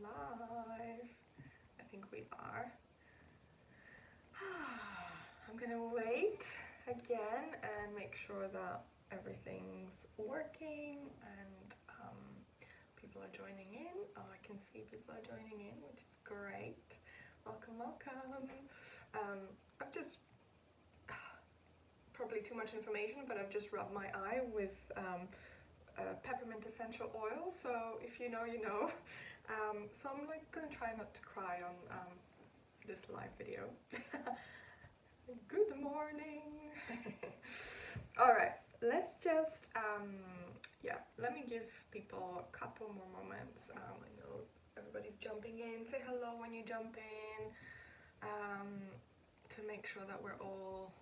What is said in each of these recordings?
live. I think we are. I'm gonna wait again and make sure that everything's working and people are joining in. Oh, I can see people are joining in, which is great. Welcome, welcome. I've just, probably too much information, but I've just rubbed my eye with peppermint essential oil, so if you know, you know. So I'm like gonna try not to cry on this live video. Good morning. All right, let's just yeah, let me give people a couple more moments. I know everybody's jumping in. Say hello when you jump in, to make sure that we're all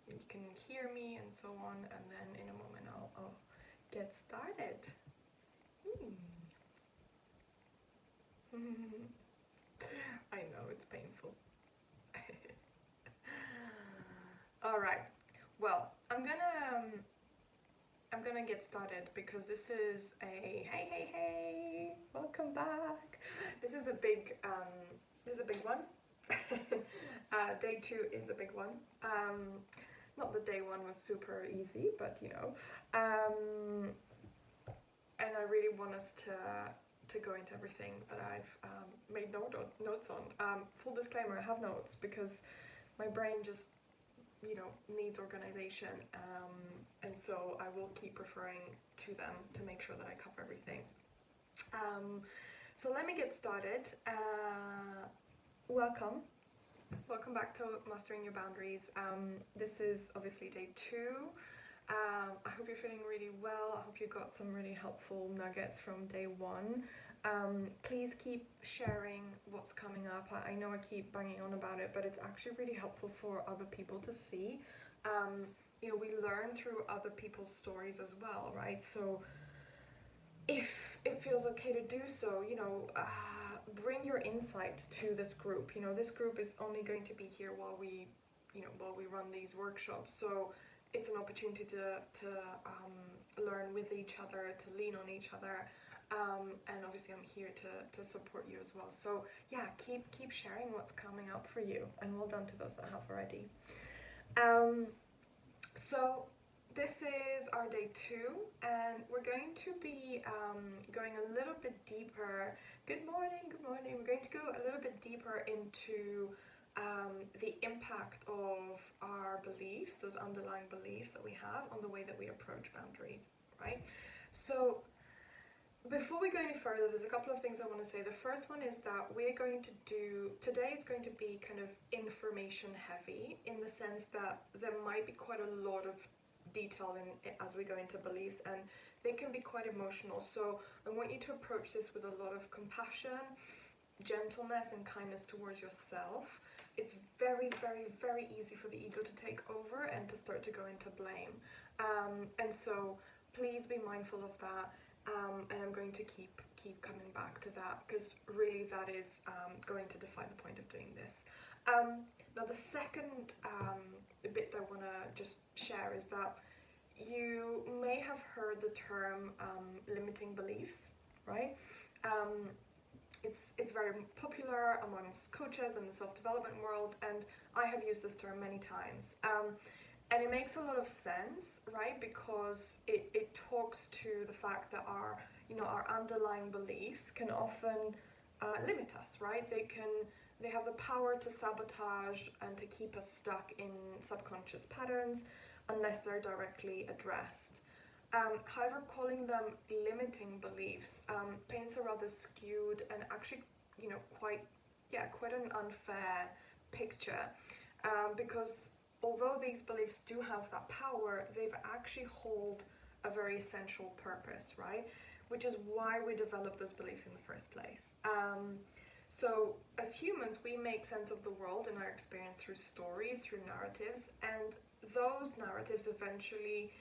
you can hear me and so on, and then in a moment I'll get started. I know, it's painful. All right, well, I'm gonna get started because this is a hey, welcome back. This is a big one. Day 2 is a big one. Not that day 1 was super easy, but you know. And I really want us to go into everything that I've made notes on. Full disclaimer, I have notes because my brain just, you know, needs organization, and so I will keep referring to them to make sure that I cover everything. So let me get started. Welcome back to Mastering Your Boundaries. This is obviously day 2. I hope you're feeling really well. I hope you got some really helpful nuggets from day 1. Please keep sharing what's coming up. I know I keep banging on about it, but it's actually really helpful for other people to see. You know, we learn through other people's stories as well, right? So if it feels okay to do so, you know, bring your insight to this group. You know, this group is only going to be here while we run these workshops. So it's an opportunity to learn with each other, to lean on each other, and obviously I'm here to support you as well. So yeah, keep sharing what's coming up for you, and well done to those that have already. So this is our day 2, and we're going to be going a little bit deeper. Good morning. We're going to go a little bit deeper into the impact of our beliefs, those underlying beliefs that we have on the way that we approach boundaries, right? So before we go any further, there's a couple of things I want to say. The first one is that today is going to be kind of information heavy, in the sense that there might be quite a lot of detail as we go into beliefs, and they can be quite emotional. So I want you to approach this with a lot of compassion, gentleness, and kindness towards yourself. It's very easy for the ego to take over and to start to go into blame, and so please be mindful of that. And I'm going to keep coming back to that, because really that is going to define the point of doing this. Now the second bit that I want to just share is that you may have heard the term limiting beliefs, right? It's very popular amongst coaches in the self-development world, and I have used this term many times. And it makes a lot of sense, right? Because it talks to the fact that our underlying beliefs can often limit us, right? They have the power to sabotage and to keep us stuck in subconscious patterns unless they're directly addressed. However, calling them limiting beliefs paints a rather skewed and actually, you know, quite an unfair picture, because although these beliefs do have that power, they've actually hold a very essential purpose, right? Which is why we develop those beliefs in the first place. So as humans, we make sense of the world and our experience through stories, through narratives, and those narratives eventually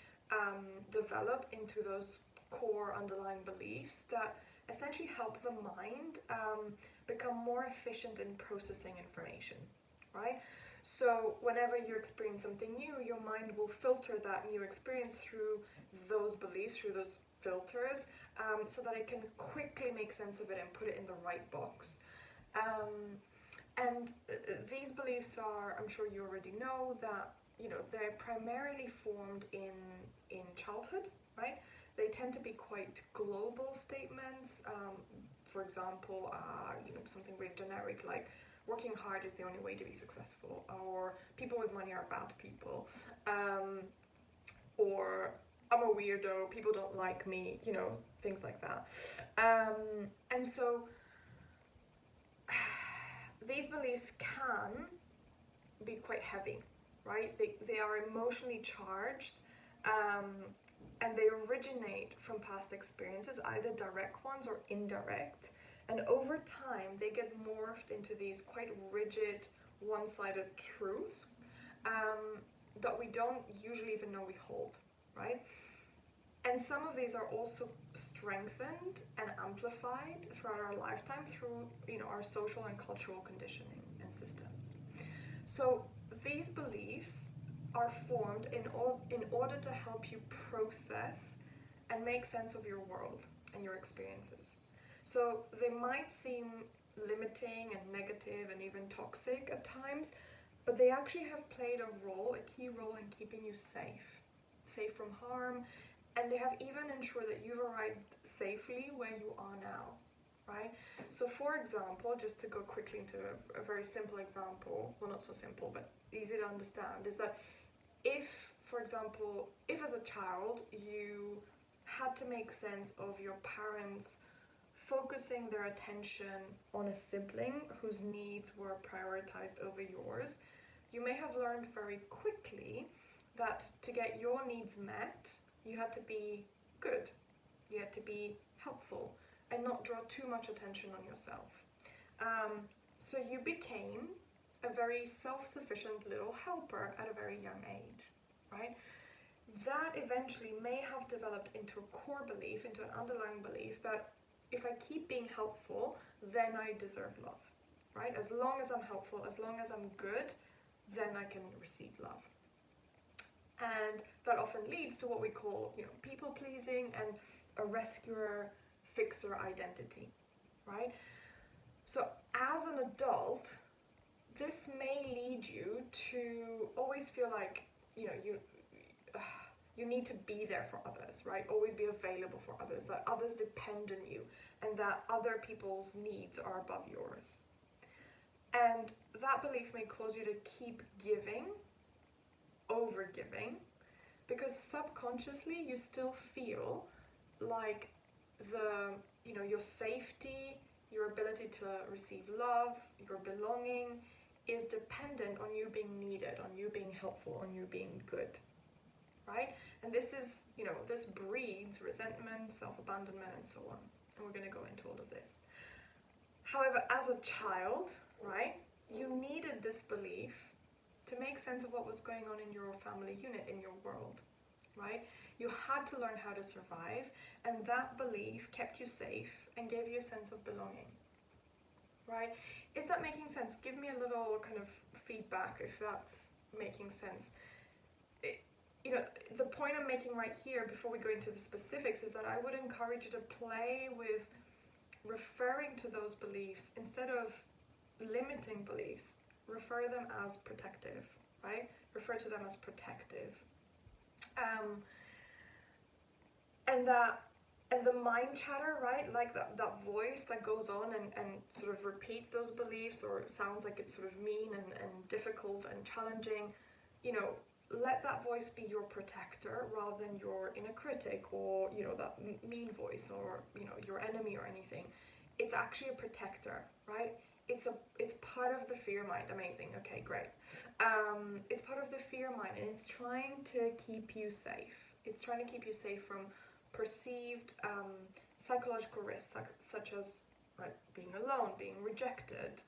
develop into those core underlying beliefs that essentially help the mind become more efficient in processing information, right? So whenever you experience something new, your mind will filter that new experience through those beliefs, through those filters, so that it can quickly make sense of it and put it in the right box. And these beliefs are, I'm sure you already know, that they're primarily formed in childhood, right? They tend to be quite global statements. For example, something very generic like working hard is the only way to be successful, or people with money are bad people, or I'm a weirdo, people don't like me, things like that. And so these beliefs can be quite heavy, right? They are emotionally charged, and they originate from past experiences, either direct ones or indirect. And over time, they get morphed into these quite rigid, one-sided truths that we don't usually even know we hold, right? And some of these are also strengthened and amplified throughout our lifetime through, our social and cultural conditioning and systems. So these beliefs are formed in order to help you process and make sense of your world and your experiences. So they might seem limiting and negative and even toxic at times, but they actually have played a key role in keeping you safe from harm, and they have even ensured that you've arrived safely where you are now, right? So for example, just to go quickly into a very simple example, well, not so simple, but easy to understand, is that if, for example, if as a child you had to make sense of your parents focusing their attention on a sibling whose needs were prioritized over yours, you may have learned very quickly that to get your needs met, you had to be good, you had to be helpful, and not draw too much attention on yourself. So you became a very self-sufficient little helper at a very young age, right? That eventually may have developed into a core belief, into an underlying belief that if I keep being helpful, then I deserve love, right? As long as I'm helpful, as long as I'm good, then I can receive love. And that often leads to what we call, people pleasing and a rescuer fixer identity, right? So as an adult, this may lead you to always feel like, you need to be there for others, right? Always be available for others, that others depend on you, and that other people's needs are above yours. And that belief may cause you to keep giving, over giving, because subconsciously you still feel like your safety, your ability to receive love, your belonging is dependent on you being needed, on you being helpful, on you being good, right? And this is, this breeds resentment, self-abandonment, and so on. And we're going to go into all of this. However, as a child, right, you needed this belief to make sense of what was going on in your family unit, in your world, right? You had to learn how to survive, and that belief kept you safe and gave you a sense of belonging, right? Is that making sense? Give me a little kind of feedback if that's making sense. The point I'm making right here before we go into the specifics is that I would encourage you to play with referring to those beliefs instead of limiting beliefs. Refer them as protective, right? Refer to them as protective. And the mind chatter, right? Like that voice that goes on and sort of repeats those beliefs, or sounds like it's sort of mean and difficult and challenging, let that voice be your protector rather than your inner critic, or, that mean voice, or, your enemy or anything. It's actually a protector, right? It's part of the fear mind. Amazing. Okay, great. It's part of the fear mind, and it's trying to keep you safe. It's trying to keep you safe from perceived psychological risks, such as being alone, being rejected,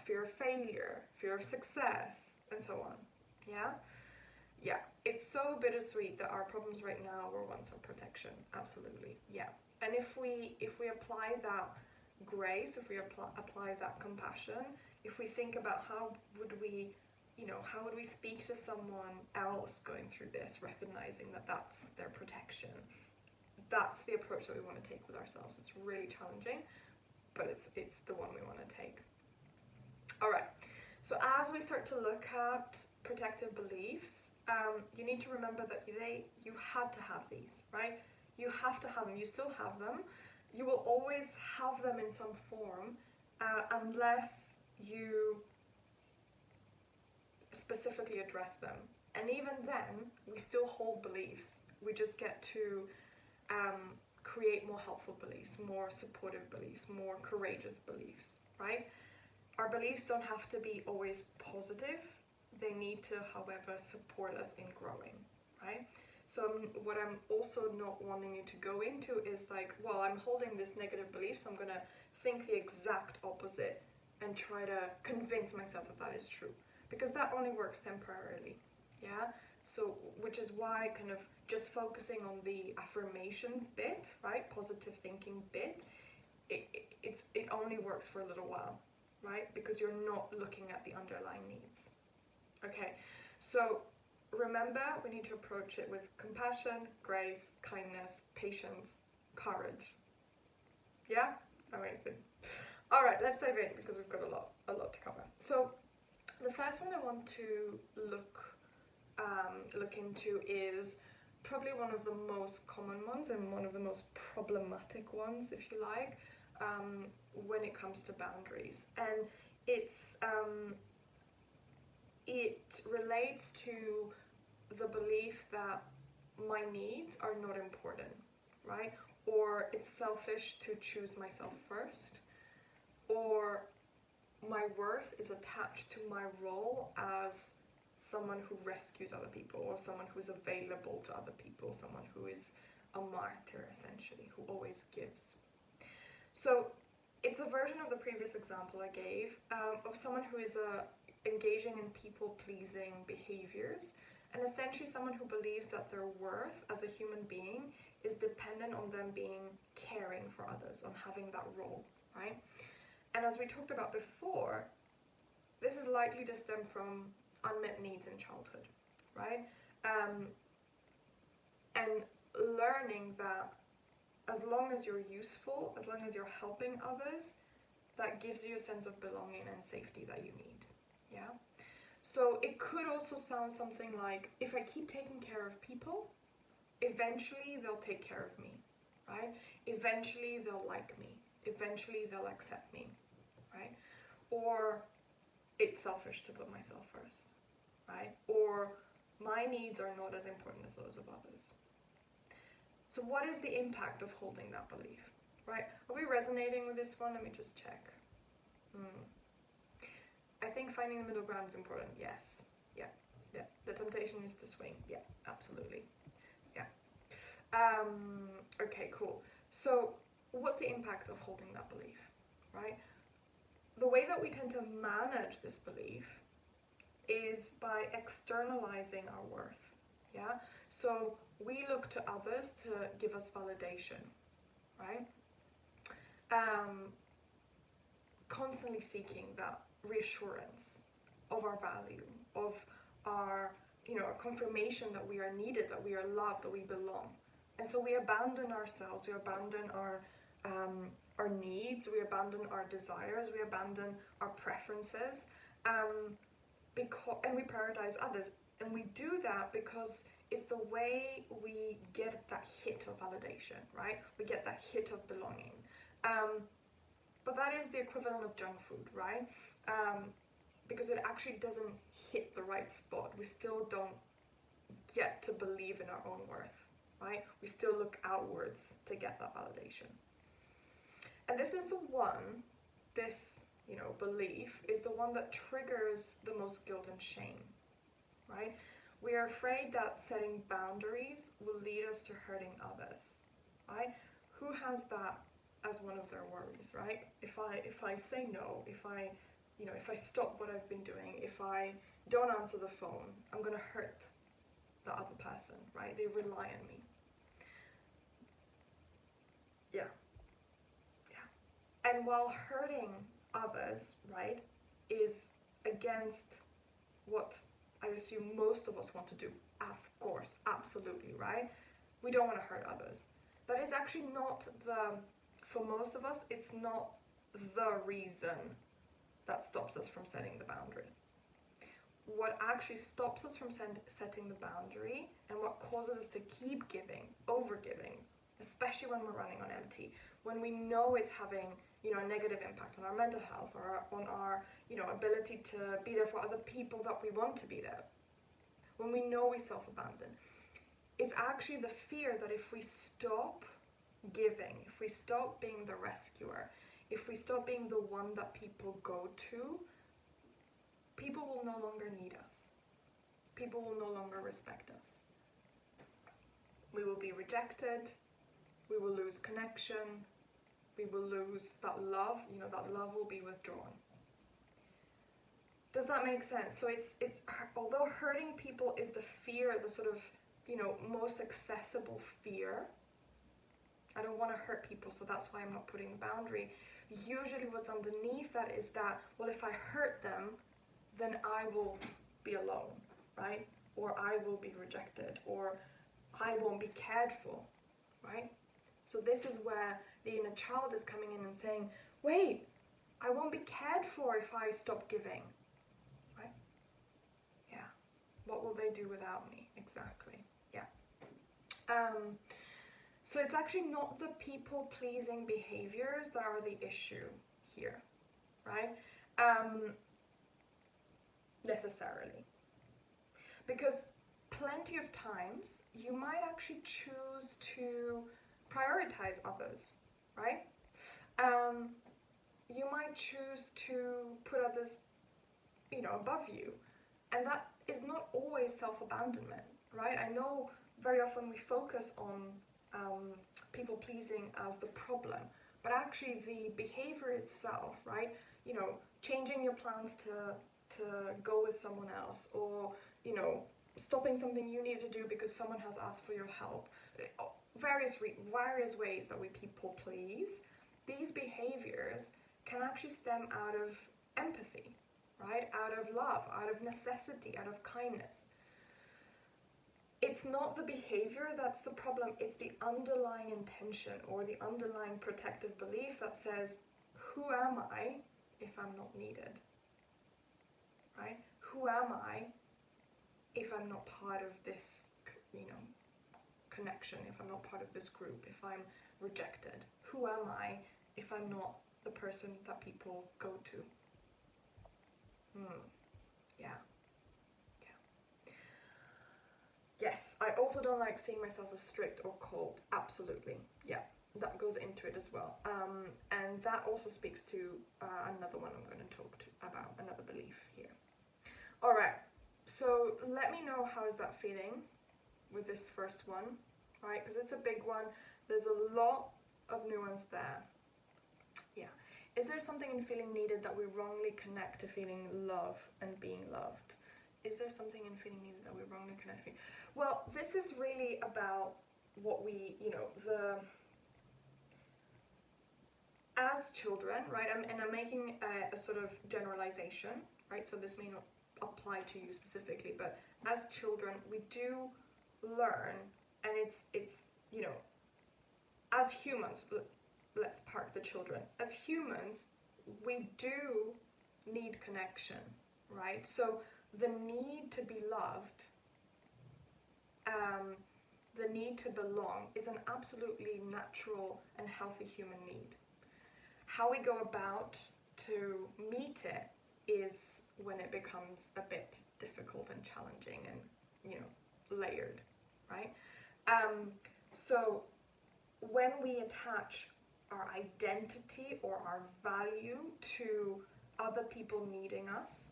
fear of failure, fear of success, and so on. Yeah, it's so bittersweet that our problems right now were once our protection. Absolutely, yeah. And if we apply that grace, if we apply that compassion, if we think about how would we speak to someone else going through this, recognizing that that's their protection, that's the approach that we want to take with ourselves. It's really challenging, but it's the one we want to take. All right, so as we start to look at protective beliefs, you need to remember that you had to have these, right? You have to have them. You still have them. You will always have them in some form, unless you specifically address them. And even then, we still hold beliefs. We just get to create more helpful beliefs, more supportive beliefs, more courageous beliefs, right? Our beliefs don't have to be always positive. They need to, however, support us in growing, right? So what I'm also not wanting you to go into is like, well, I'm holding this negative belief, so I'm going to think the exact opposite and try to convince myself that that is true. Because that only works temporarily, yeah? So, which is why kind of just focusing on the affirmations bit, right? Positive thinking bit, it only works for a little while, right? Because you're not looking at the underlying needs. Okay, so remember, we need to approach it with compassion, grace, kindness, patience, courage. Yeah? Amazing. All right, let's dive in because we've got a lot to cover. So the first one I want to look into is probably one of the most common ones and one of the most problematic ones, if you like, when it comes to boundaries. And it relates to the belief that my needs are not important, right? Or it's selfish to choose myself first, or my worth is attached to my role as someone who rescues other people, or someone who's available to other people, someone who is a martyr, essentially, who always gives. So it's a version of the previous example I gave, of someone who is engaging in people-pleasing behaviors, and essentially someone who believes that their worth as a human being is dependent on them being caring for others, on having that role, right? And as we talked about before, this is likely to stem from unmet needs in childhood, right? And learning that as long as you're useful, as long as you're helping others, that gives you a sense of belonging and safety that you need, yeah? So it could also sound something like, if I keep taking care of people, eventually they'll take care of me, right? Eventually they'll like me. Eventually they'll accept me, right? Or it's selfish to put myself first, right? Or my needs are not as important as those of others. So what is the impact of holding that belief, right? Are we resonating with this one? Let me just check. I think finding the middle ground is important. Yes. Yeah. The temptation is to swing. Yeah, absolutely. Yeah. Okay, cool. So what's the impact of holding that belief, right? The way that we tend to manage this belief is by externalizing our worth, yeah? So we look to others to give us validation, right? Constantly seeking that reassurance of our value, of our, our confirmation that we are needed, that we are loved, that we belong. And so we abandon ourselves, we abandon our needs, we abandon our desires, we abandon our preferences, and we prioritize others. And we do that because it's the way we get that hit of validation, right? We get that hit of belonging. But that is the equivalent of junk food, right? Because it actually doesn't hit the right spot. We still don't get to believe in our own worth, right? We still look outwards to get that validation. And this is the one, this, belief is the one that triggers the most guilt and shame, right? We are afraid that setting boundaries will lead us to hurting others, right? Who has that as one of their worries, right? If I say no, if I stop what I've been doing, if I don't answer the phone, I'm gonna hurt the other person, right? They rely on me. Yeah. And while hurting others, right, is against what I assume most of us want to do, of course, absolutely, right? We don't want to hurt others. that is actually not for most of us, it's not the reason that stops us from setting the boundary. What actually stops us from setting the boundary, and what causes us to keep giving, over giving, especially when we're running on empty, when we know it's having, a negative impact on our mental health or on our, ability to be there for other people that we want to be there, when we know we self-abandon, is actually the fear that if we stop giving, if we stop being the rescuer, if we stop being the one that people go to, people will no longer need us. People will no longer respect us. We will be rejected. We will lose connection. We will lose that love. That love will be withdrawn. Does that make sense? So it's although hurting people is the fear, the sort of, most accessible fear. I don't want to hurt people, so that's why I'm not putting a boundary. Usually what's underneath that is that, well, if I hurt them, then I will be alone, right? Or I will be rejected, or I won't be cared for, right? So this is where the inner child is coming in and saying, wait, I won't be cared for if I stop giving, right? Yeah. What will they do without me? Exactly. Yeah. So it's actually not the people-pleasing behaviors that are the issue here, right? Necessarily. Because plenty of times you might actually choose to prioritize others, right? You might choose to put others, above you. And that is not always self-abandonment, right? I know very often we focus on people-pleasing as the problem, but actually the behavior itself, right? Changing your plans to go with someone else, or, stopping something you need to do because someone has asked for your help. Various ways that we people please. These behaviors can actually stem out of empathy, right? Out of love, out of necessity, out of kindness. It's not the behavior that's the problem, it's the underlying intention or the underlying protective belief that says, who am I if I'm not needed? Right? Who am I if I'm not part of this, connection, if I'm not part of this group, if I'm rejected? Who am I if I'm not the person that people go to? Yeah. Yes, I also don't like seeing myself as strict or cold. Absolutely. Yeah, that goes into it as well. And that also speaks to another one I'm going to talk about, another belief here. All right, so let me know how is that feeling with this first one, right? Because it's a big one. There's a lot of nuance there. Yeah. Is there something in feeling needed that we wrongly connect to feeling love and being loved? Is there something in feeling needed that we wrongly connect to? Well, this is really about what we, as children, right? I'm making a sort of generalization, right? So this may not apply to you specifically, but as children, we do learn, and it's as humans, let's park the children. As humans, we do need connection, right? So the need to be loved, the need to belong is an absolutely natural and healthy human need. How we go about to meet it is when it becomes a bit difficult and challenging and, layered, right? So when we attach our identity or our value to other people needing us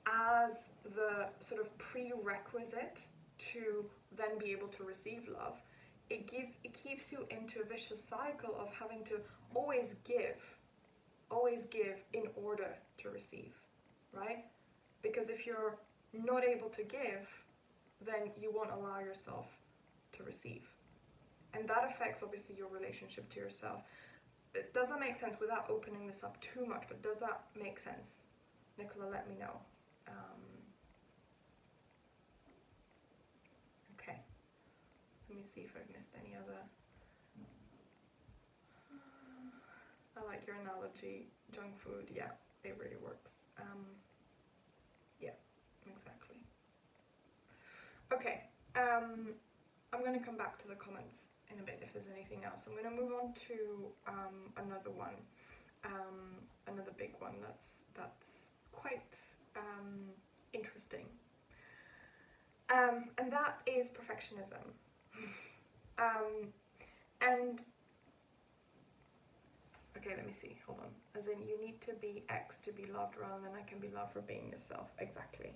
as the sort of prerequisite to then be able to receive love, it keeps you into a vicious cycle of having to always give in order to receive, right? Because if you're not able to give, then you won't allow yourself to receive. And that affects obviously your relationship to yourself. Does that make sense without opening this up too much? But does that make sense? Nicola, let me know. Okay. Let me see if I've missed any other I like your analogy. Junk food, yeah, it really works. Yeah, exactly. Okay, I'm going to come back to the comments in a bit if there's anything else. I'm going to move on to another one, another big one that's quite interesting, and that is perfectionism. And okay, let me see, hold on. As in, you need to be X to be loved rather than I can be loved for being yourself. Exactly.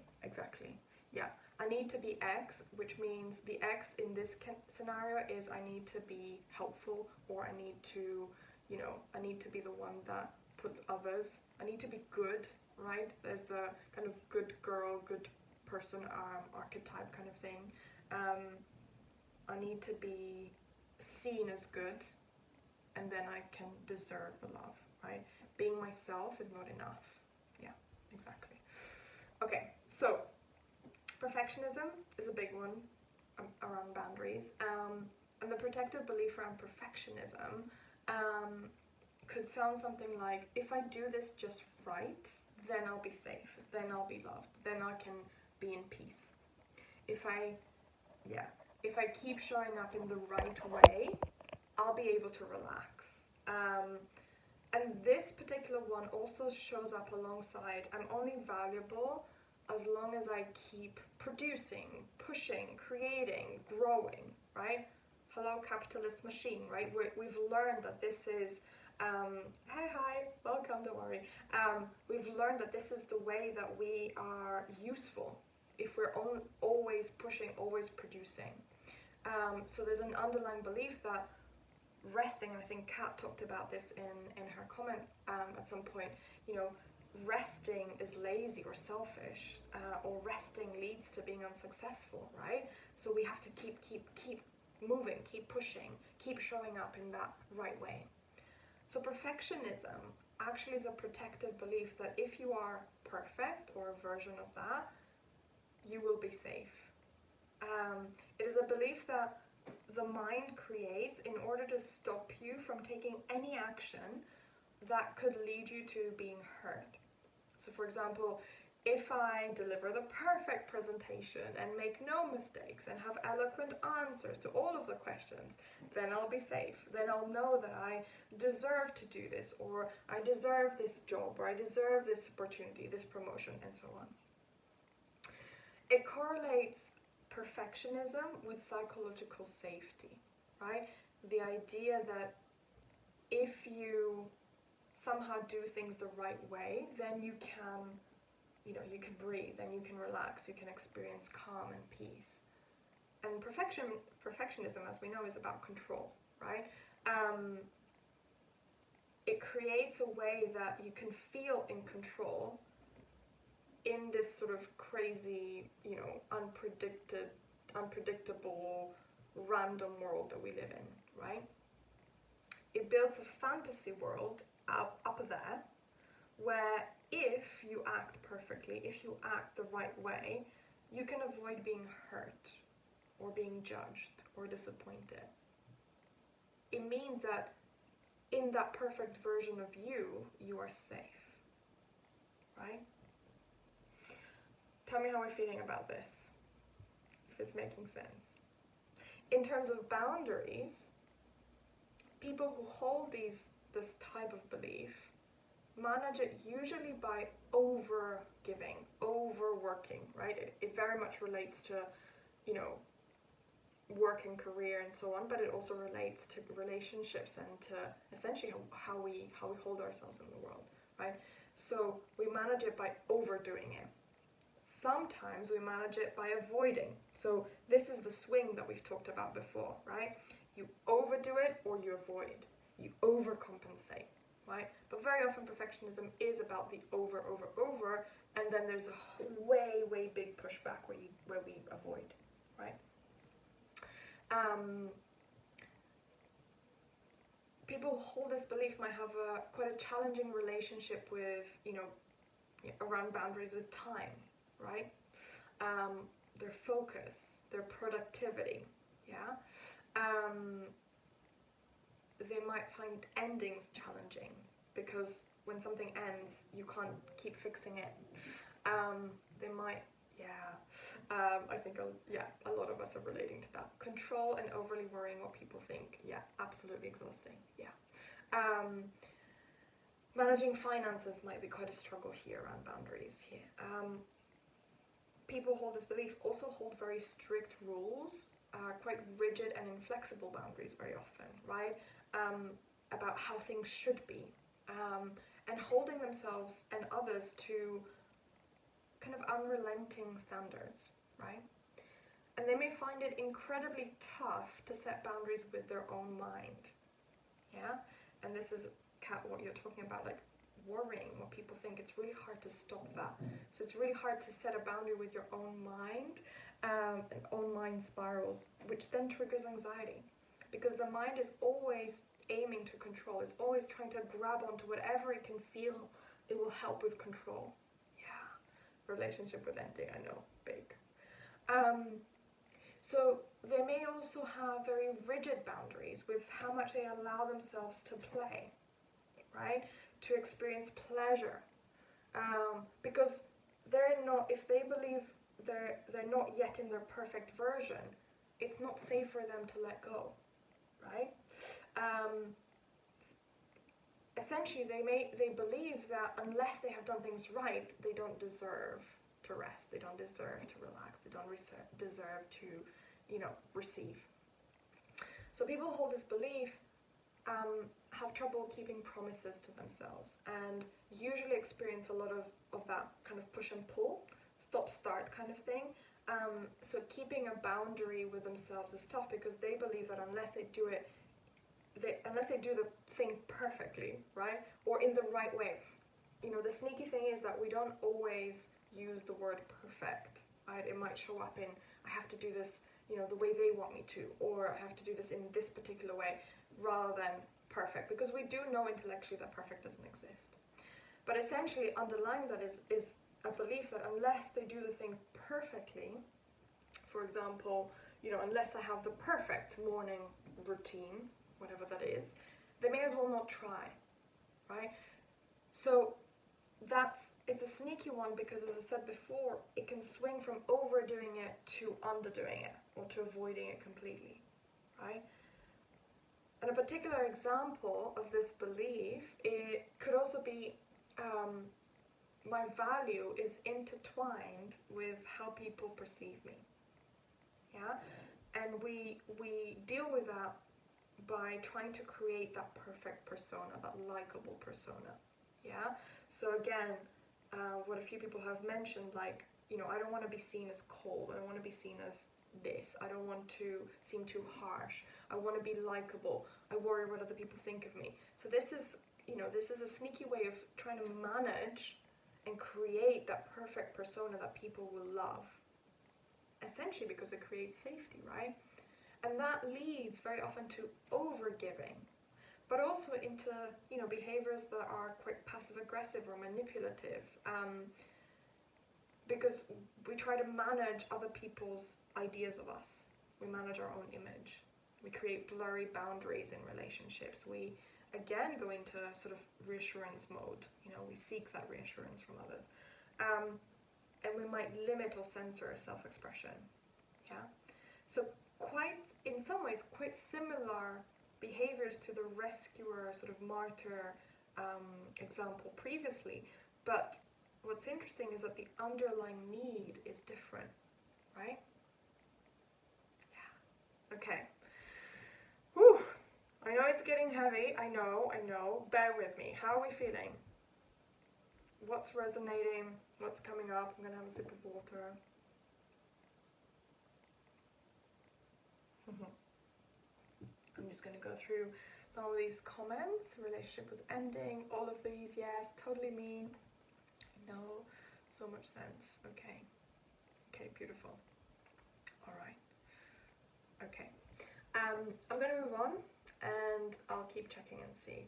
Yeah, I need to be X, which means the X in this scenario is I need to be helpful, or I need to, I need to be the one that puts others, I need to be good, right? There's the kind of good girl, good person archetype kind of thing. I need to be seen as good, and then I can deserve the love, right? Being myself is not enough. Yeah, exactly. Okay, so perfectionism is a big one around boundaries, and the protective belief around perfectionism could sound something like, if I do this just right, then I'll be safe, then I'll be loved, then I can be in peace. If I keep showing up in the right way, I'll be able to relax. And this particular one also shows up alongside, I'm only valuable as long as I keep producing, pushing, creating, growing, right? Hello, capitalist machine, right? We've learned that this is, hi, welcome, don't worry. We've learned that this is the way that we are useful, if we're always pushing, always producing. So there's an underlying belief that resting, and I think Kat talked about this in her comment at some point, resting is lazy or selfish, or resting leads to being unsuccessful, right? So we have to keep moving, keep pushing, keep showing up in that right way. So perfectionism actually is a protective belief that if you are perfect, or a version of that, you will be safe. It is a belief that the mind creates in order to stop you from taking any action that could lead you to being hurt. So for example, if I deliver the perfect presentation and make no mistakes and have eloquent answers to all of the questions, then I'll be safe. Then I'll know that I deserve to do this, or I deserve this job, or I deserve this opportunity, this promotion, and so on. It correlates perfectionism with psychological safety, right? The idea that if you somehow do things the right way, then you can, you can breathe, and you can relax, you can experience calm and peace. And perfectionism, as we know, is about control, right? It creates a way that you can feel in control in this sort of crazy, unpredictable, random world that we live in, right? It builds a fantasy world up there, where if you act perfectly, if you act the right way, you can avoid being hurt, or being judged, or disappointed. It means that in that perfect version of you, you are safe, right? Tell me how we're feeling about this, if it's making sense. In terms of boundaries, people who hold this type of belief manage it usually by over-giving, overworking, right? It very much relates to, work and career and so on, but it also relates to relationships and to essentially how we hold ourselves in the world, right? So we manage it by overdoing it. Sometimes we manage it by avoiding. So this is the swing that we've talked about before, right? You overdo it or you avoid. You overcompensate, right? But very often perfectionism is about the over, and then there's a way big pushback where we avoid, right? People who hold this belief might have quite a challenging relationship with, around boundaries with time, right? Their focus, their productivity, yeah? They might find endings challenging, because when something ends, you can't keep fixing it. They might, yeah, I think, a lot of us are relating to that. Control and overly worrying what people think. Yeah, absolutely exhausting. Yeah. Managing finances might be quite a struggle here around boundaries here. People hold this belief, also hold very strict rules, quite rigid and inflexible boundaries very often, right? About how things should be. And holding themselves and others to kind of unrelenting standards, right? And they may find it incredibly tough to set boundaries with their own mind, yeah? And this is what you're talking about, like worrying what people think. It's really hard to stop that. So it's really hard to set a boundary with your own mind, and own mind spirals, which then triggers anxiety, because the mind is always aiming to control. It's always trying to grab onto whatever it can feel it will help with control. Yeah, relationship with ending, I know, big. So they may also have very rigid boundaries with how much they allow themselves to play, right? To experience pleasure, because they're not. If they believe they're not yet in their perfect version, it's not safe for them to let go, right? Essentially, they believe that unless they have done things right, they don't deserve to rest. They don't deserve to relax. They don't deserve to, receive. So people hold this belief, have trouble keeping promises to themselves, and usually experience a lot of that kind of push and pull, stop-start kind of thing. So keeping a boundary with themselves is tough, because they believe that unless they do the thing perfectly, right, or in the right way. The sneaky thing is that we don't always use the word perfect, right? It might show up in, I have to do this, the way they want me to, or I have to do this in this particular way, rather than perfect, because we do know intellectually that perfect doesn't exist. But essentially, underlying that is a belief that unless they do the thing perfectly, for example, unless I have the perfect morning routine, whatever that is, they may as well not try, right? So it's a sneaky one, because as I said before, it can swing from overdoing it to underdoing it, or to avoiding it completely, right? And a particular example of this belief, it could also be, my value is intertwined with how people perceive me, yeah? And we deal with that by trying to create that perfect persona, that likable persona, yeah? So again, what a few people have mentioned, like, I don't want to be seen as cold, I don't want to be seen as this, I don't want to seem too harsh, I want to be likable, I worry what other people think of me. So this is a sneaky way of trying to manage and create that perfect persona that people will love, essentially because it creates safety, right? And that leads very often to overgiving, but also into behaviors that are quite passive aggressive or manipulative, because we try to manage other people's ideas of us. We manage our own image. We create blurry boundaries in relationships. We again go into sort of reassurance mode. We seek that reassurance from others, and we might limit or censor self-expression. Yeah, so in some ways quite similar behaviors to the rescuer, sort of martyr example previously, but what's interesting is that the underlying need is different, right? Yeah. Okay. Whew. I know it's getting heavy. I know. Bear with me. How are we feeling? What's resonating? What's coming up? I'm gonna have a sip of water. I'm just going to go through some of these comments. Relationship with ending, all of these, yes, totally me. No, so much sense. Okay, beautiful. All right. Okay, I'm going to move on, and I'll keep checking and see.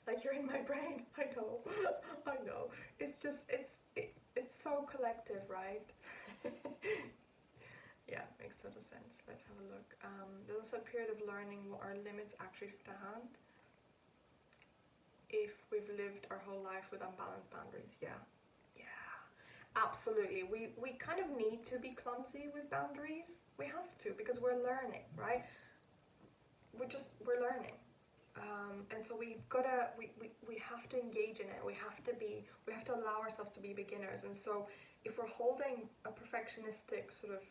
Like, you're in my brain. I know. It's just it's so collective, right? Yeah, makes total sense. Let's have a look. There's also a period of learning what our limits actually stand. if we've lived our whole life with unbalanced boundaries. Yeah, absolutely. We kind of need to be clumsy with boundaries. We have to, because we're learning, right? We're learning. And so we have to engage in it. We have to allow ourselves to be beginners. And so if we're holding a perfectionistic sort of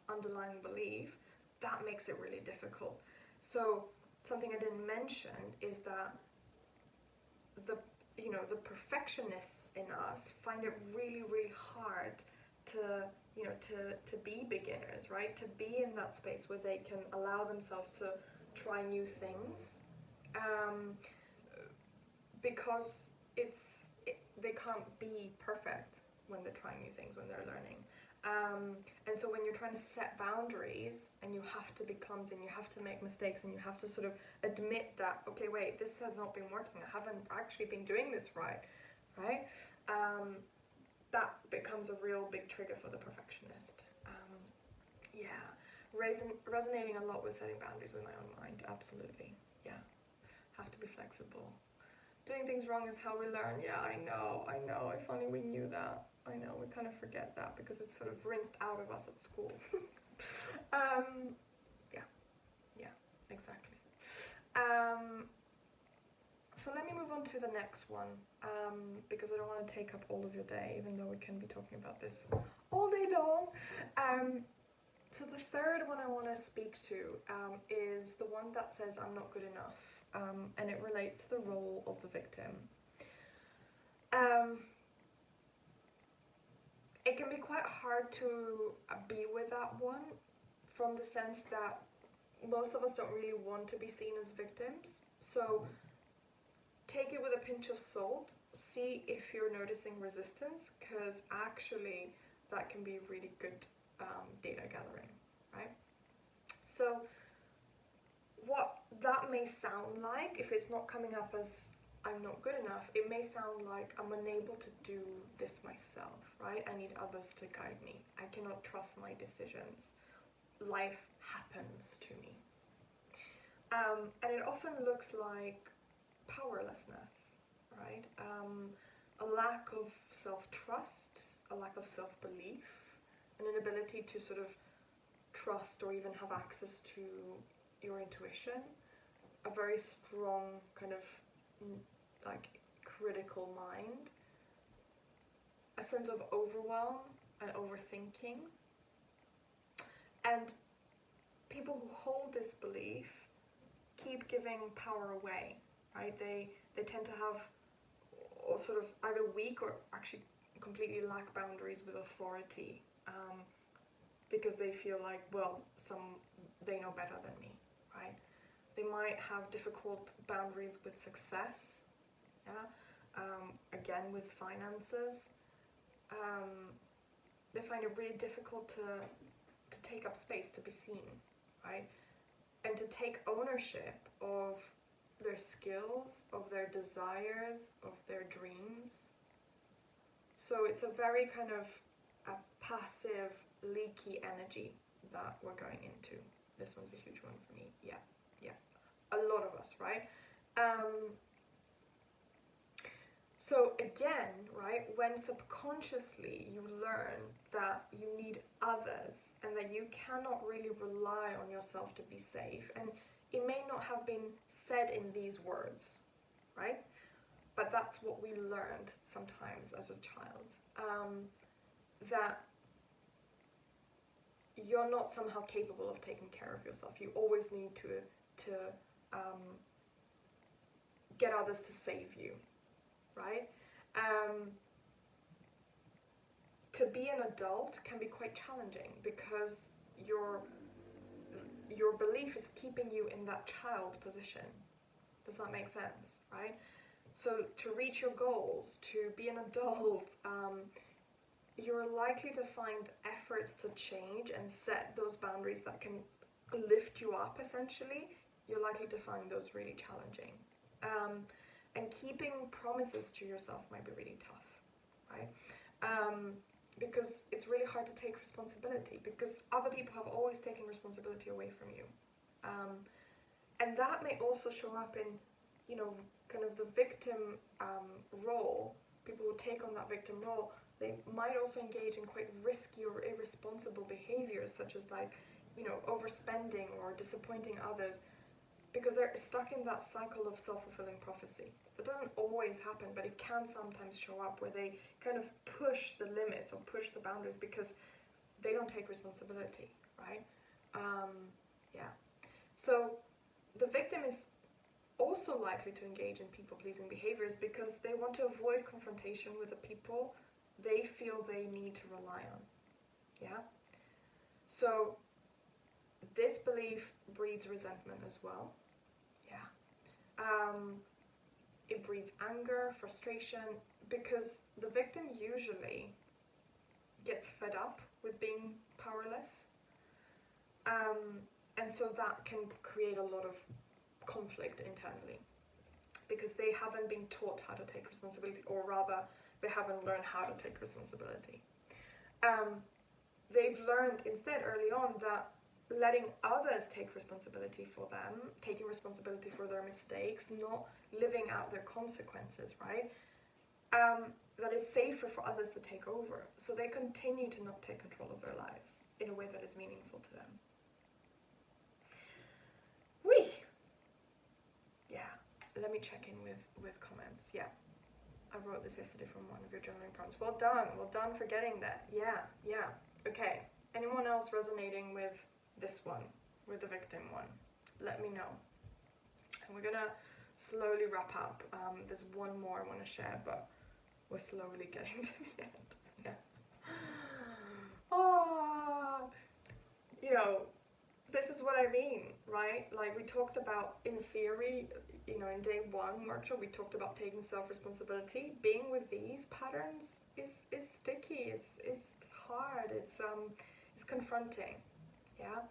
underlying belief, that makes it really difficult. So something I didn't mention is that the perfectionists in us find it really, really hard to be beginners, right? To be in that space where they can allow themselves to try new things, because they can't be perfect when they're trying new things, when they're learning. And so when you're trying to set boundaries, and you have to be clumsy, and you have to make mistakes, and you have to sort of admit that, okay, wait, this has not been working, I haven't actually been doing this right? That becomes a real big trigger for the perfectionist. Resonating a lot with setting boundaries with my own mind, absolutely. Yeah, have to be flexible. Doing things wrong is how we learn. Yeah, I know. If only we knew that. I know, we kind of forget that because it's sort of rinsed out of us at school. Yeah, exactly. So let me move on to the next one, because I don't want to take up all of your day, even though we can be talking about this all day long. So the third one I want to speak to is the one that says I'm not good enough, and it relates to the role of the victim. It can be quite hard to be with that one, from the sense that most of us don't really want to be seen as victims. So take it with a pinch of salt, see if you're noticing resistance, because actually that can be really good data gathering, right? So what that may sound like, if it's not coming up as I'm not good enough, it may sound like I'm unable to do this myself, right? I need others to guide me. I cannot trust my decisions. Life happens to me. And it often looks like powerlessness, right? A lack of self-trust, a lack of self-belief, an inability to sort of trust or even have access to your intuition, a very strong kind of like critical mind, a sense of overwhelm and overthinking. And people who hold this belief keep giving power away, right? They tend to have sort of either weak or actually completely lack boundaries with authority, because they feel like, well, they know better than me, right? They might have difficult boundaries with success, again with finances. They find it really difficult to take up space, to be seen, right? And to take ownership of their skills, of their desires, of their dreams. So it's a very kind of a passive, leaky energy that we're going into. This one's a huge one for me. Yeah. A lot of us, right? So again, right, when subconsciously you learn that you need others and that you cannot really rely on yourself to be safe, and it may not have been said in these words, right? But that's what we learned sometimes as a child, that you're not somehow capable of taking care of yourself. You always need to get others to save you, right? To be an adult can be quite challenging because your belief is keeping you in that child position. Does that make sense, right? So to reach your goals, to be an adult, you're likely to find efforts to change and set those boundaries that can lift you up, essentially. You're likely to find those really challenging. And keeping promises to yourself might be really tough, right? Because it's really hard to take responsibility, because other people have always taken responsibility away from you. And that may also show up in, kind of the victim role, people who take on that victim role, they might also engage in quite risky or irresponsible behaviors, such as like, overspending or disappointing others, because they're stuck in that cycle of self-fulfilling prophecy. That doesn't always happen, but it can sometimes show up where they kind of push the limits or push the boundaries because they don't take responsibility, right? Yeah. So the victim is also likely to engage in people-pleasing behaviors because they want to avoid confrontation with the people they feel they need to rely on. Yeah? So this belief breeds resentment as well. Yeah. It breeds anger, frustration, because the victim usually gets fed up with being powerless. And so that can create a lot of conflict internally because they haven't been taught how to take responsibility, or rather, they haven't learned how to take responsibility. They've learned instead early on that letting others take responsibility for them, taking responsibility for their mistakes, not living out their consequences, right? That is safer for others to take over. So they continue to not take control of their lives in a way that is meaningful to them. Whee! Yeah, let me check in with comments. Yeah, I wrote this yesterday from one of your journaling prompts. Well done for getting that. Yeah. Okay, anyone else resonating with this one, with the victim one? Let me know. And we're gonna slowly wrap up. There's one more I want to share, but we're slowly getting to the end. Yeah. Oh, this is what I mean, right? Like we talked about in theory, in day one workshop, we talked about taking self-responsibility. Being with these patterns is sticky, is hard, it's confronting, yeah?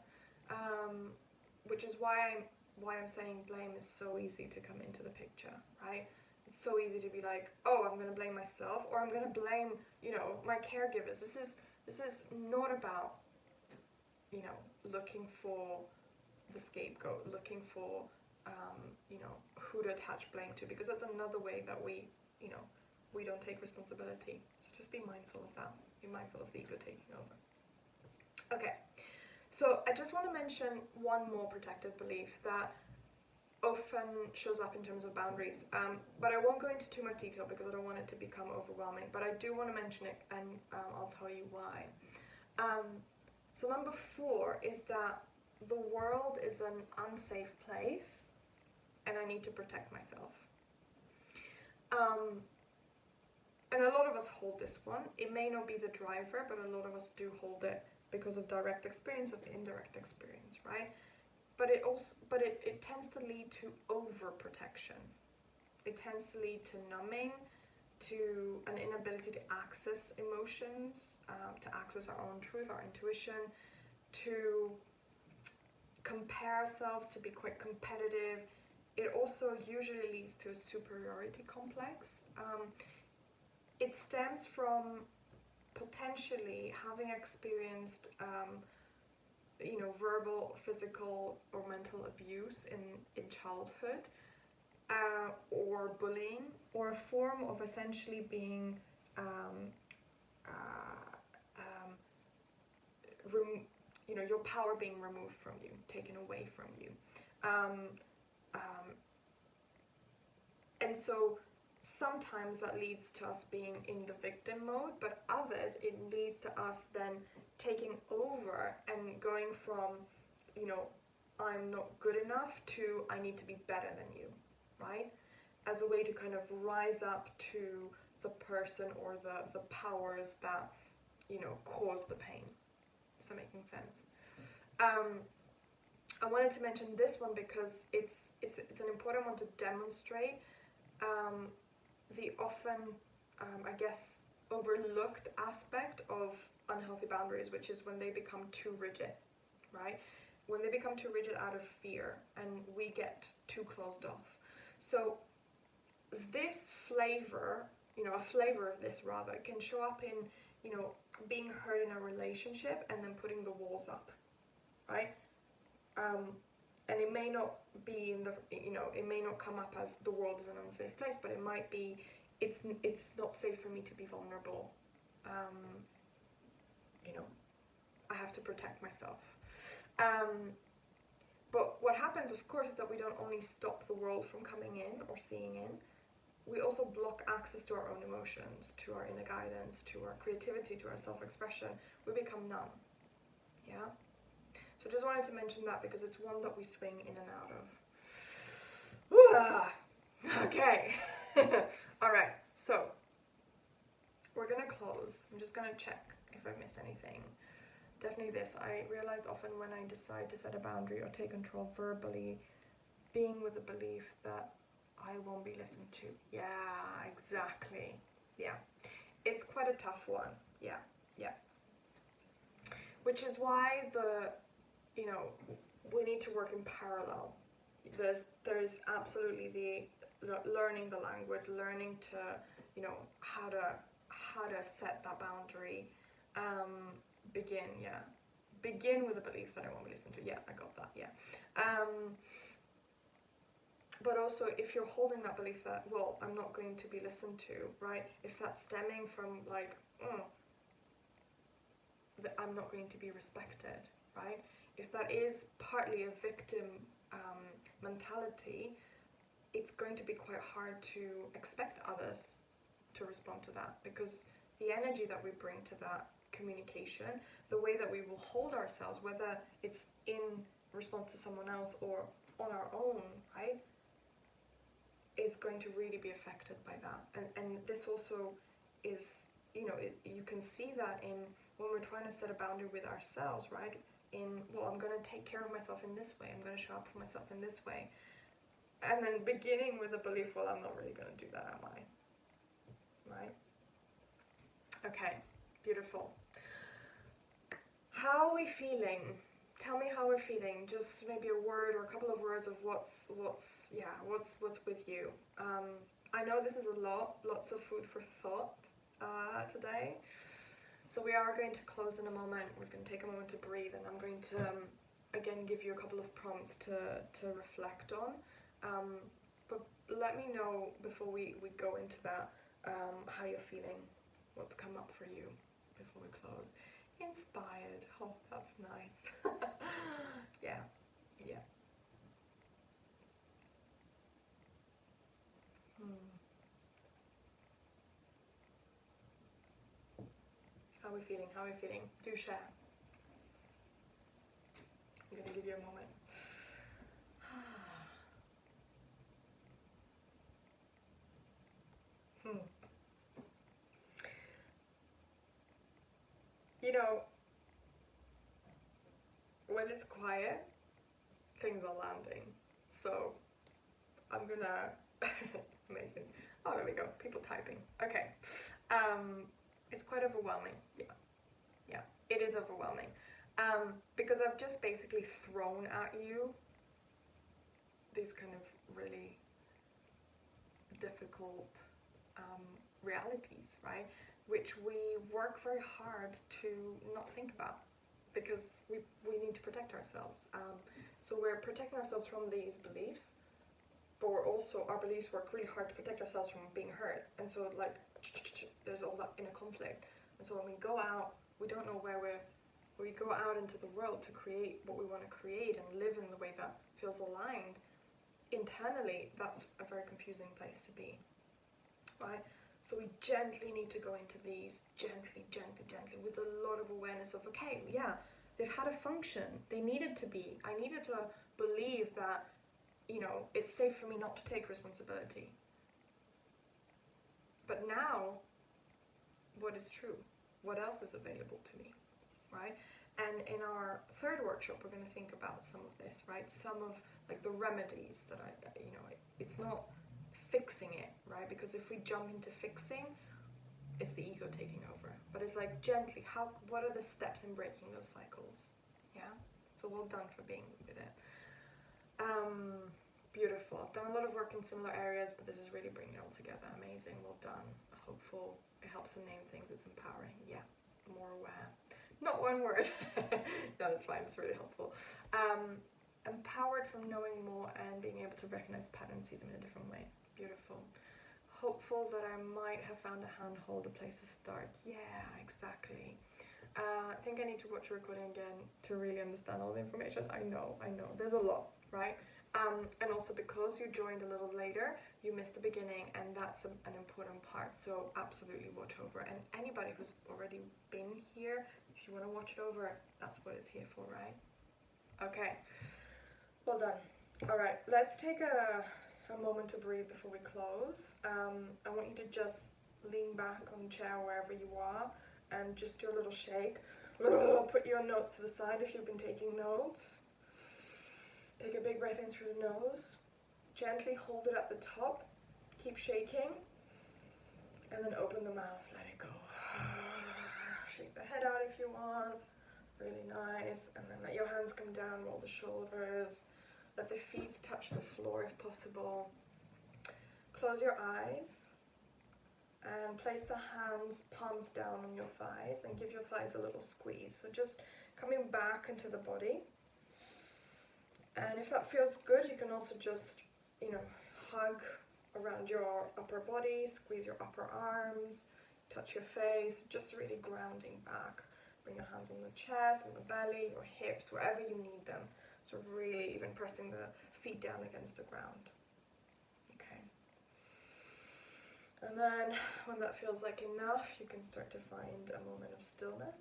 Which is why I'm saying blame is so easy to come into the picture, right? It's so easy to be like, oh, I'm gonna blame myself, or I'm gonna blame, my caregivers. This is not about, looking for the scapegoat, looking for, who to attach blame to, because that's another way that we don't take responsibility. So just be mindful of that. Be mindful of the ego taking over. Okay, so I just want to mention one more protective belief that often shows up in terms of boundaries, but I won't go into too much detail because I don't want it to become overwhelming, but I do want to mention it, and I'll tell you why. So number 4 is that the world is an unsafe place and I need to protect myself. And a lot of us hold this one. It may not be the driver, but a lot of us do hold it because of direct experience, of indirect experience, right? But it tends to lead to overprotection. It tends to lead to numbing, to an inability to access emotions, to access our own truth, our intuition, to compare ourselves, to be quite competitive. It also usually leads to a superiority complex. It stems from potentially having experienced verbal, physical, or mental abuse in childhood, or bullying, or a form of essentially being your power being removed from you, taken away from you. And so sometimes that leads to us being in the victim mode, but others it leads to us then taking over and going from, I'm not good enough to I need to be better than you, right? As a way to kind of rise up to the person or the powers that, cause the pain. Is that making sense? I wanted to mention this one because it's an important one to demonstrate the often, overlooked aspect of unhealthy boundaries, which is when they become too rigid, right? When they become too rigid out of fear and we get too closed off. So this flavor, a flavor of this rather, can show up in, being hurt in a relationship and then putting the walls up, right? and it may not be in the, it may not come up as the world is an unsafe place, but it might be it's not safe for me to be vulnerable. I have to protect myself. But what happens, of course, is that we don't only stop the world from coming in or seeing in, we also block access to our own emotions, to our inner guidance, to our creativity, to our self-expression. We become numb. Yeah? So just wanted to mention that because it's one that we swing in and out of. Okay. Alright, so we're gonna close. I'm just gonna check if I miss anything. Definitely this. I realize often when I decide to set a boundary or take control verbally, being with the belief that I won't be listened to. Yeah, exactly. Yeah. It's quite a tough one. Yeah, yeah. Which is why we need to work in parallel. There's absolutely the learning the language, learning to, how to set that boundary. Begin with the belief that I won't be listened to. Yeah, I got that. Yeah. But also, if you're holding that belief that, well, I'm not going to be listened to, right? If that's stemming from that I'm not going to be respected, right? If that is partly a victim mentality, it's going to be quite hard to expect others to respond to that, because the energy that we bring to that communication, the way that we will hold ourselves, whether it's in response to someone else or on our own, right, is going to really be affected by that. And this also is, you can see that in when we're trying to set a boundary with ourselves, right? I'm going to take care of myself in this way, I'm going to show up for myself in this way. And then beginning with the belief, well, I'm not really going to do that, am I? Right? Okay, beautiful. How are we feeling? Tell me how we're feeling. Just maybe a word or a couple of words of what's with you. I know this is lots of food for thought today. So we are going to close in a moment. We're going to take a moment to breathe, and I'm going to again give you a couple of prompts to reflect on. But let me know before we go into that how you're feeling, what's come up for you before we close. Inspired. Oh, that's nice. Yeah. How are we feeling? Do share. I'm going to give you a moment. When it's quiet, things are landing. So I'm gonna amazing. Oh, there we go. People typing. Okay. It's quite overwhelming. Yeah. It is overwhelming. Because I've just basically thrown at you these kind of really difficult realities, right? Which we work very hard to not think about, because we need to protect ourselves. So we're protecting ourselves from these beliefs, but our beliefs work really hard to protect ourselves from being hurt. And so there's all that inner conflict. And so when we go out, we don't know we go out into the world to create what we want to create and live in the way that feels aligned. Internally, that's a very confusing place to be, right? So we gently need to go into these, gently, with a lot of awareness of, okay, yeah, they've had a function. They needed to be. I needed to believe that, it's safe for me not to take responsibility. But now, what is true? What else is available to me, right? And in our third workshop, we're going to think about some of this, right? Some of the remedies that it's not fixing it, right? Because if we jump into fixing, it's the ego taking over. But it's gently, what are the steps in breaking those cycles? Yeah? So well done for being with it. Beautiful. I've done a lot of work in similar areas, but this is really bringing it all together. Amazing. Well done. Hopeful. It helps to name things. It's empowering. Yeah. More aware. Not one word. No, that's fine. It's really helpful. empowered from knowing more and being able to recognize patterns, see them in a different way. Beautiful. Hopeful that I might have found a handhold, a place to start. Yeah, exactly. I think I need to watch the recording again to really understand all the information. I know, there's a lot, right? And also because you joined a little later, you missed the beginning, and that's an important part, so absolutely watch over. And anybody who's already been here, if you want to watch it over, that's what it's here for, right? Okay, well done. All right, let's take a moment to breathe before we close. I want you to just lean back on the chair wherever you are and just do a little shake. Put your notes to the side if you've been taking notes. Take a big breath in through the nose. Gently hold it at the top. Keep shaking. And then open the mouth, let it go. Shake the head out if you want. Really nice. And then let your hands come down, roll the shoulders. Let the feet touch the floor if possible. Close your eyes. And place the hands, palms down on your thighs, and give your thighs a little squeeze. So just coming back into the body. And if that feels good, you can also just, hug around your upper body, squeeze your upper arms, touch your face, just really grounding back. Bring your hands on the chest, on the belly, your hips, wherever you need them. So really even pressing the feet down against the ground. Okay. And then when that feels like enough, you can start to find a moment of stillness.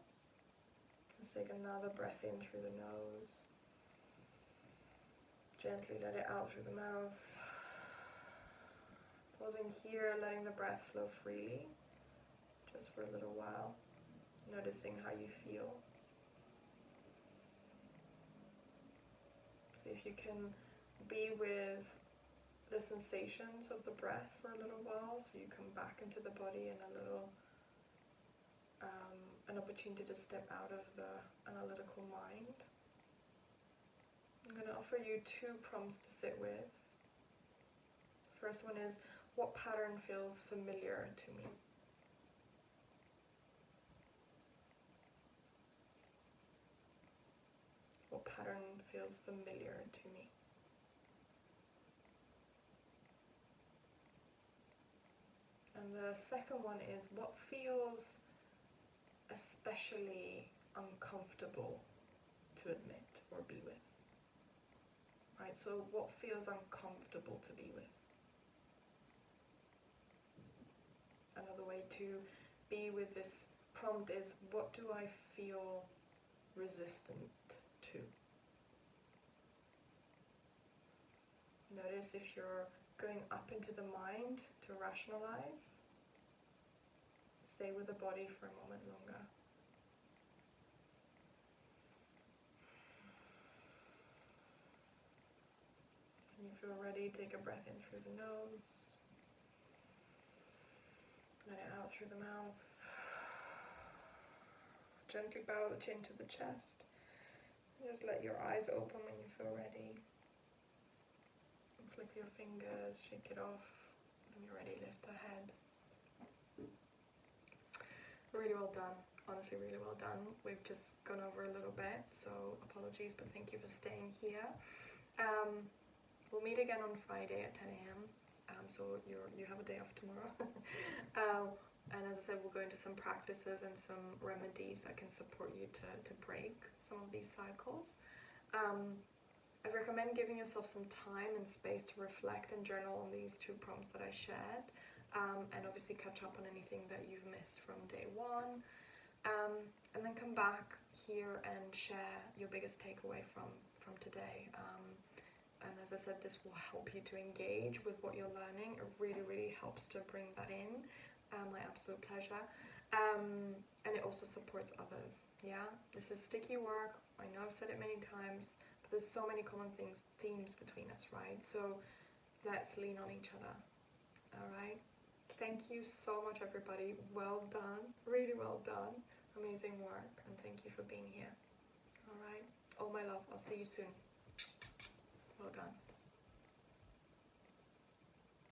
Let's take another breath in through the nose. Gently let it out through the mouth. Pausing here, letting the breath flow freely, just for a little while. Noticing how you feel. See if you can be with the sensations of the breath for a little while, so you come back into the body and an opportunity to step out of the analytical mind. I'm going to offer you 2 prompts to sit with. First one is, what pattern feels familiar to me? What pattern feels familiar to me? And the second one is, what feels especially uncomfortable to admit or be with? Right, so what feels uncomfortable to be with? Another way to be with this prompt is, what do I feel resistant to? Notice if you're going up into the mind to rationalize. Stay with the body for a moment longer. When you feel ready, take a breath in through the nose. Let it out through the mouth. Gently bow the chin to the chest. Just let your eyes open when you feel ready. Flick your fingers, shake it off. When you're ready, lift the head. Really well done. Honestly, really well done. We've just gone over a little bit, so apologies, but thank you for staying here. We'll meet again on Friday at 10 a.m. So you have a day off tomorrow. And as I said, we'll go into some practices and some remedies that can support you to break some of these cycles. I recommend giving yourself some time and space to reflect and journal on these 2 prompts that I shared, and obviously catch up on anything that you've missed from day 1, and then come back here and share your biggest takeaway from today. And as I said, this will help you to engage with what you're learning. It really, really helps to bring that in. My absolute pleasure. And it also supports others. Yeah, this is sticky work. I know I've said it many times, but there's so many common themes between us, right? So let's lean on each other. All right. Thank you so much, everybody. Well done. Really well done. Amazing work. And thank you for being here. All right. All my love. I'll see you soon. Well done.